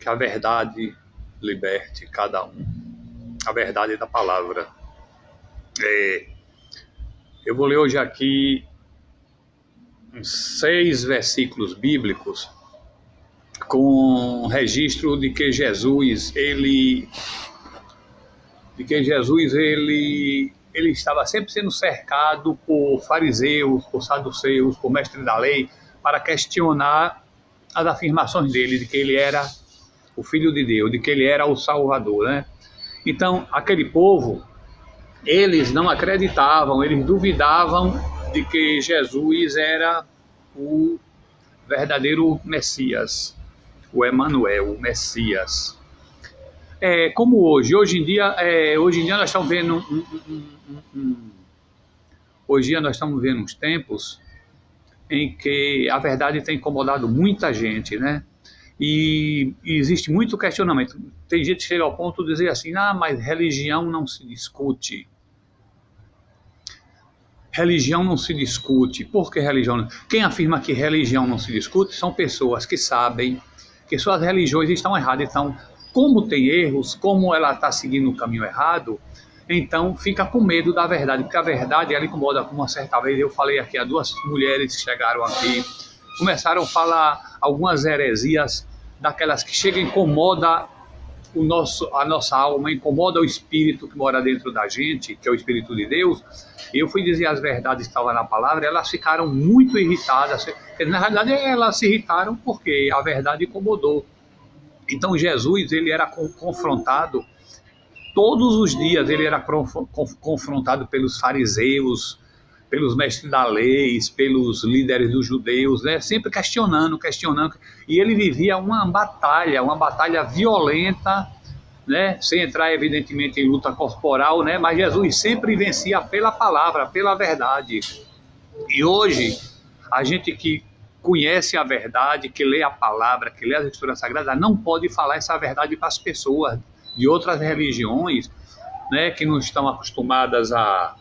Que a verdade liberte cada um. A verdade da palavra. Eu vou ler hoje aqui uns 6 versículos bíblicos com registro de que Jesus ele estava sempre sendo cercado por fariseus, por saduceus, por mestres da lei, para questionar as afirmações dele de que ele era o Filho de Deus, de que ele era o Salvador, né? Então, aquele povo, eles não acreditavam, eles duvidavam de que Jesus era o verdadeiro Messias, o Emanuel, o Messias. Como hoje em dia nós estamos vendo hoje em dia nós estamos vendo uns tempos em que a verdade tem incomodado muita gente, né? E existe muito questionamento. Tem gente que chega ao ponto de dizer assim, mas religião não se discute. Religião não se discute. Por que religião? Quem afirma que religião não se discute são pessoas que sabem que suas religiões estão erradas. Então, como tem erros, como ela está seguindo o caminho errado, então fica com medo da verdade, porque a verdade ela incomoda. Como uma certa vez eu falei aqui a 2 mulheres que chegaram aqui, começaram a falar algumas heresias, daquelas que chegam e incomoda a nossa alma, incomoda o espírito que mora dentro da gente, que é o Espírito de Deus. Eu fui dizer as verdades que estavam na palavra, elas ficaram muito irritadas. Na realidade, elas se irritaram porque a verdade incomodou. Então, Jesus, ele era confrontado, todos os dias ele era confrontado pelos fariseus, pelos mestres da lei, pelos líderes dos judeus, né? Sempre questionando. E ele vivia uma batalha violenta, né? Sem entrar, evidentemente, em luta corporal, né? Mas Jesus sempre vencia pela palavra, pela verdade. E hoje, a gente que conhece a verdade, que lê a palavra, que lê as Escrituras Sagradas, não pode falar essa verdade para as pessoas de outras religiões, né? Que não estão acostumadas à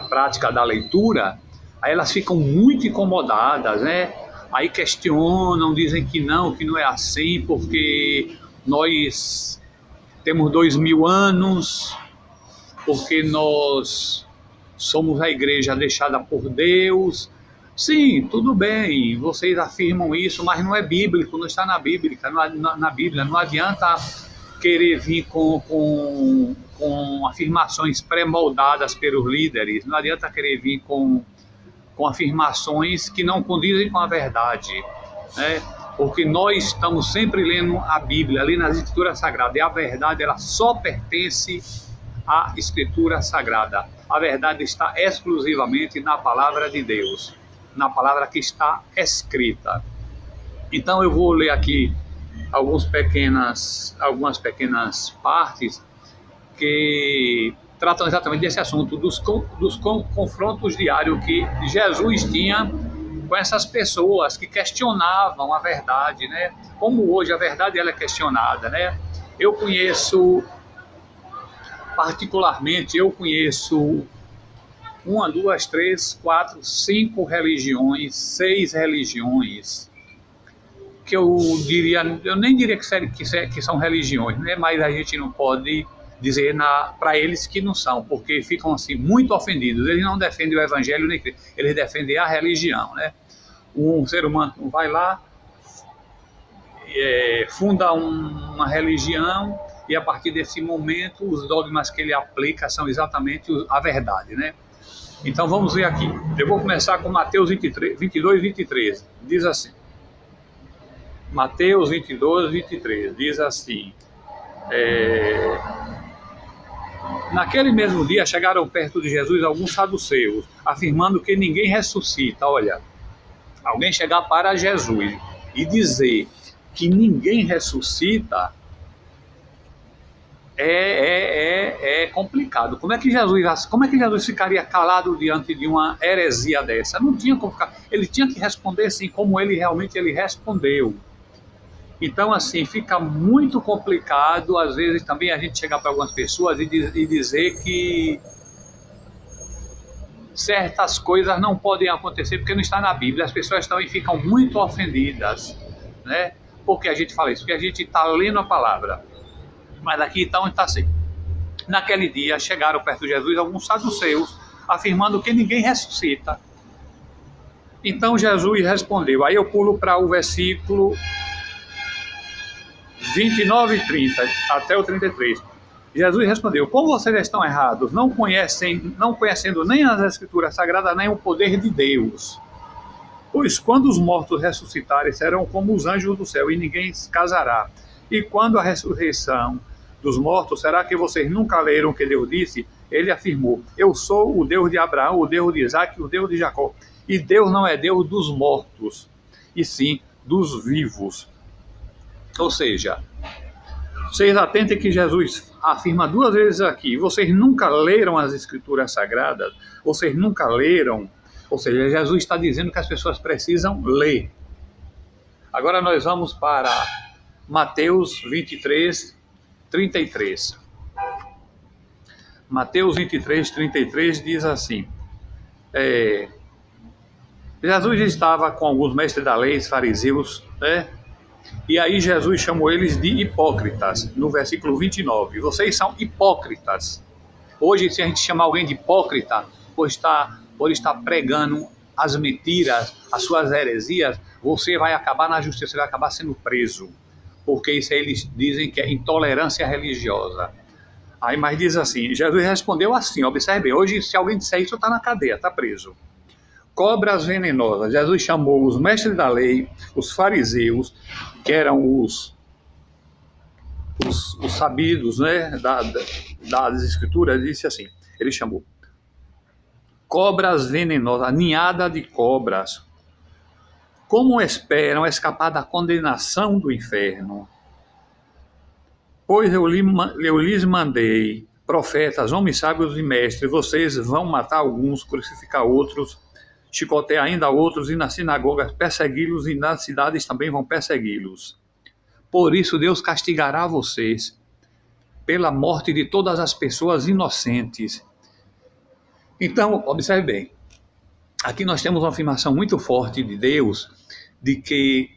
prática da leitura. Aí elas ficam muito incomodadas, né? Aí questionam, dizem que não é assim, porque nós temos 2000 anos, porque nós somos a igreja deixada por Deus. Sim, tudo bem, vocês afirmam isso, mas não é bíblico, não está na Bíblia. Na Bíblia. Não adianta querer vir com afirmações pré-moldadas pelos líderes, não adianta querer vir com afirmações que não condizem com a verdade, né? Porque nós estamos sempre lendo a Bíblia, lendo as Escrituras Sagradas, e a verdade ela só pertence à Escritura Sagrada. A verdade está exclusivamente na Palavra de Deus, na palavra que está escrita. Então eu vou ler aqui algumas pequenas partes que tratam exatamente desse assunto, dos confrontos diários que Jesus tinha com essas pessoas que questionavam a verdade, né? Como hoje a verdade ela é questionada, né? Particularmente, eu conheço 1, 2, 3, 4, 5 religiões, 6 religiões, que eu nem diria que são religiões, né? Mas a gente não pode dizer para eles que não são, porque ficam assim muito ofendidos. Eles não defendem o evangelho, nem eles defendem a religião, né? Um ser humano vai lá, funda uma religião, e a partir desse momento os dogmas que ele aplica são exatamente a verdade, né? Então vamos ver aqui. Eu vou começar com Mateus 22, 23. Diz assim. Mateus 22, 23. Diz assim. Naquele mesmo dia chegaram perto de Jesus alguns saduceus, afirmando que ninguém ressuscita. Olha, alguém chegar para Jesus e dizer que ninguém ressuscita é complicado. Como é que Jesus ficaria calado diante de uma heresia dessa? Não tinha como ficar. Ele tinha que responder assim como ele respondeu. Então, assim, fica muito complicado, às vezes, também a gente chegar para algumas pessoas e dizer que certas coisas não podem acontecer porque não está na Bíblia. As pessoas também ficam muito ofendidas, né? Por que a gente fala isso? Porque a gente está lendo a palavra. Mas aqui então está assim. Naquele dia chegaram perto de Jesus alguns saduceus, afirmando que ninguém ressuscita. Então Jesus respondeu. Aí eu pulo para o versículo 29 e 30, até o 33. Jesus respondeu: como vocês estão errados, não conhecendo nem as Escrituras Sagradas, nem o poder de Deus. Pois quando os mortos ressuscitarem, serão como os anjos do céu, e ninguém se casará. E quando a ressurreição dos mortos, será que vocês nunca leram o que Deus disse? Ele afirmou: eu sou o Deus de Abraão, o Deus de Isaac, o Deus de Jacó. E Deus não é Deus dos mortos, e sim dos vivos. Ou seja, vocês atentem que Jesus afirma duas vezes aqui: vocês nunca leram as Escrituras Sagradas, vocês nunca leram. Ou seja, Jesus está dizendo que as pessoas precisam ler. Agora nós vamos para Mateus 23, 33. Mateus 23, 33 diz assim: Jesus estava com alguns mestres da lei, fariseus, né? E aí Jesus chamou eles de hipócritas, no versículo 29. Vocês são hipócritas. Hoje, se a gente chamar alguém de hipócrita, por estar pregando as mentiras, as suas heresias, você vai acabar na justiça, você vai acabar sendo preso. Porque isso aí eles dizem que é intolerância religiosa. Aí, mas diz assim, Jesus respondeu assim, observe bem, hoje se alguém disser isso, está na cadeia, está preso. Cobras venenosas. Jesus chamou os mestres da lei, os fariseus, que eram os sabidos, né, das escrituras, disse assim, ele chamou cobras venenosas, ninhada de cobras, como esperam escapar da condenação do inferno? Pois eu lhes mandei profetas, homens sábios e mestres, vocês vão matar alguns, crucificar outros, chicotear ainda outros, e nas sinagogas persegui-los, e nas cidades também vão persegui-los. Por isso Deus castigará vocês pela morte de todas as pessoas inocentes. Então, observe bem, aqui nós temos uma afirmação muito forte de Deus, de que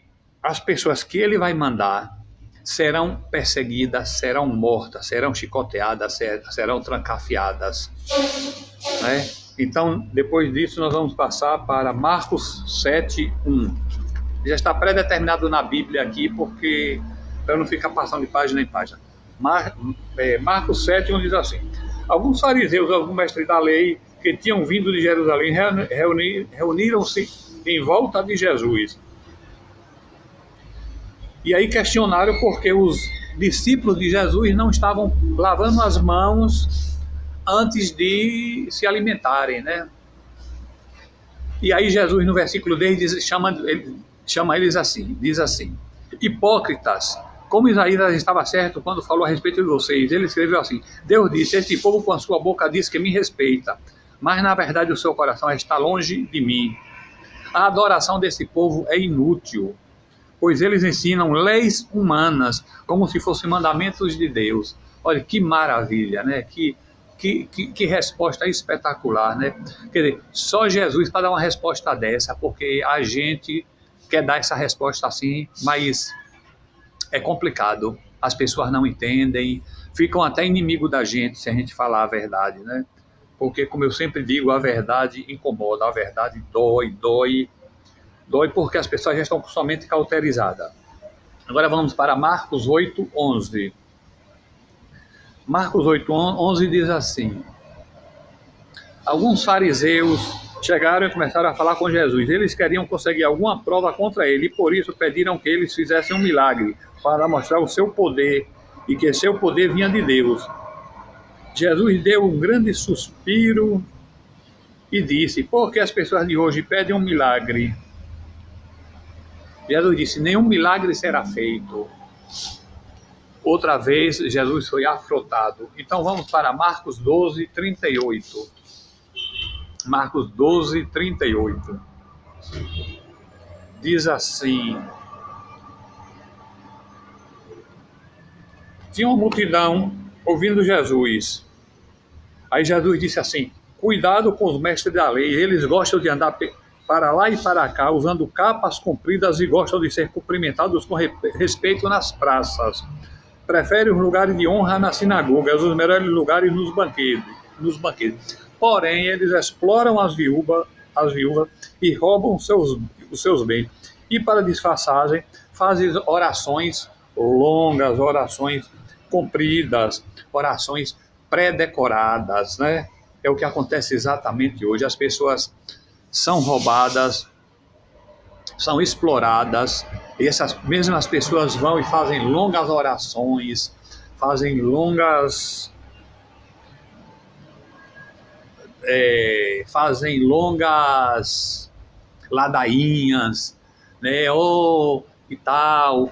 as pessoas que Ele vai mandar serão perseguidas, serão mortas, serão chicoteadas, serão trancafiadas, né? Então, depois disso, nós vamos passar para Marcos 7:1. Já está pré-determinado na Bíblia aqui, porque para não ficar passando de página em página. Marcos 7:1 diz assim: alguns fariseus, alguns mestres da lei, que tinham vindo de Jerusalém, reuniram-se em volta de Jesus. E aí questionaram porque os discípulos de Jesus não estavam lavando as mãos antes de se alimentarem, né? E aí Jesus, no versículo 10, chama eles assim, diz assim: hipócritas, como Isaías estava certo quando falou a respeito de vocês. Ele escreveu assim: Deus disse, este povo com a sua boca diz que me respeita, mas na verdade o seu coração está longe de mim. A adoração desse povo é inútil, pois eles ensinam leis humanas como se fossem mandamentos de Deus. Olha que maravilha, né? Que resposta espetacular, né? Quer dizer, só Jesus para dar uma resposta dessa, porque a gente quer dar essa resposta assim, mas é complicado. As pessoas não entendem, ficam até inimigo da gente se a gente falar a verdade, né? Porque, como eu sempre digo, a verdade incomoda, a verdade dói porque as pessoas já estão com sua mente cauterizada. Agora vamos para Marcos 8:11. Marcos 8:11 diz assim: alguns fariseus chegaram e começaram a falar com Jesus. Eles queriam conseguir alguma prova contra ele e por isso pediram que eles fizessem um milagre para mostrar o seu poder e que seu poder vinha de Deus. Jesus deu um grande suspiro e disse: por que as pessoas de hoje pedem um milagre? Jesus disse: nenhum milagre será feito. Outra vez, Jesus foi afrontado. Então vamos para Marcos 12:38. Marcos 12:38. Diz assim: tinha uma multidão ouvindo Jesus. Aí Jesus disse assim: cuidado com os mestres da lei, eles gostam de andar para lá e para cá, usando capas compridas e gostam de ser cumprimentados com respeito nas praças. Preferem os lugares de honra nas sinagogas, os melhores lugares nos banquetes. Porém, eles exploram as viúvas e roubam os seus bens. E para disfarçagem, fazem orações longas, orações compridas, orações pré-decoradas, né? É o que acontece exatamente hoje. As pessoas são roubadas, são exploradas, e essas mesmas pessoas vão e fazem longas orações, fazem longas ladainhas, né? Ou e tal,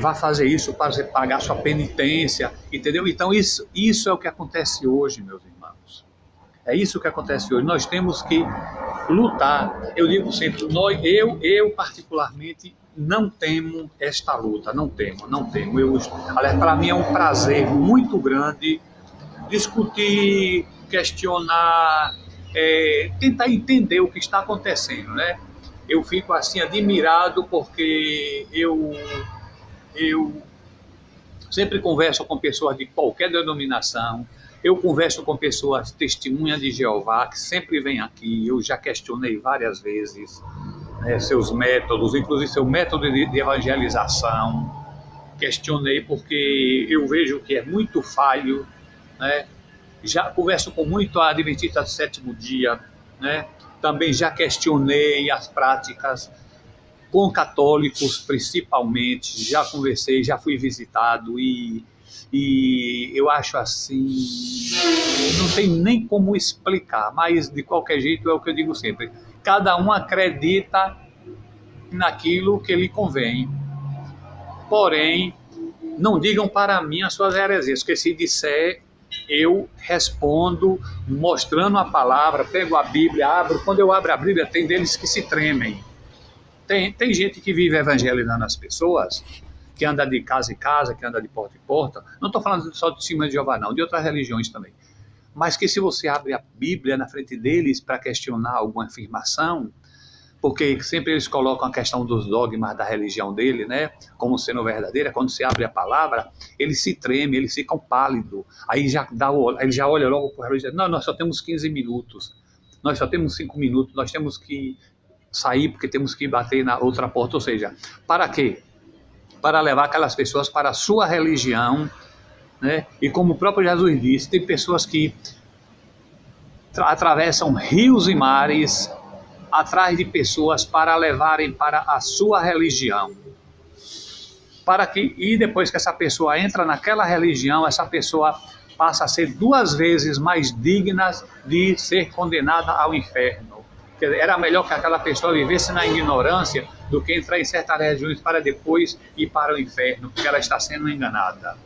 vai fazer isso para você pagar sua penitência, entendeu? Então isso é o que acontece hoje, meus irmãos. É isso que acontece hoje. Nós temos que lutar. Eu digo sempre, eu particularmente não temo esta luta, não temo. Aliás, para mim é um prazer muito grande discutir, questionar, tentar entender o que está acontecendo, né? Eu fico assim admirado porque eu sempre converso com pessoas de qualquer denominação, eu converso com pessoas testemunhas de Jeová, que sempre vêm aqui, eu já questionei várias vezes, né, seus métodos, inclusive seu método de evangelização, questionei porque eu vejo que é muito falho, né? Já converso com muito adventista do sétimo dia, né? Também já questionei as práticas com católicos, principalmente, já conversei, já fui visitado e eu acho assim, não tem nem como explicar, mas de qualquer jeito é o que eu digo sempre, cada um acredita naquilo que lhe convém, porém, não digam para mim as suas heresias, porque se disser, eu respondo mostrando a palavra, pego a Bíblia, abro, quando eu abro a Bíblia tem deles que se tremem. Tem gente que vive evangelizando as pessoas, que anda de casa em casa, que anda de porta em porta. Não estou falando só de cima de Jeová, não, de outras religiões também. Mas que se você abre a Bíblia na frente deles para questionar alguma afirmação, porque sempre eles colocam a questão dos dogmas da religião dele, né, como sendo verdadeira, quando você abre a palavra, eles se tremem, eles ficam pálidos. Aí ele já olha logo para o relógio e diz, não, nós só temos 15 minutos, nós só temos 5 minutos, nós temos que sair porque temos que bater na outra porta. Ou seja, para quê? Para levar aquelas pessoas para a sua religião, né? E como o próprio Jesus disse, tem pessoas que atravessam rios e mares atrás de pessoas para levarem para a sua religião. E depois que essa pessoa entra naquela religião, essa pessoa passa a ser 2 vezes mais digna de ser condenada ao inferno. Era melhor que aquela pessoa vivesse na ignorância do que entrar em certas religiões para depois ir para o inferno, porque ela está sendo enganada.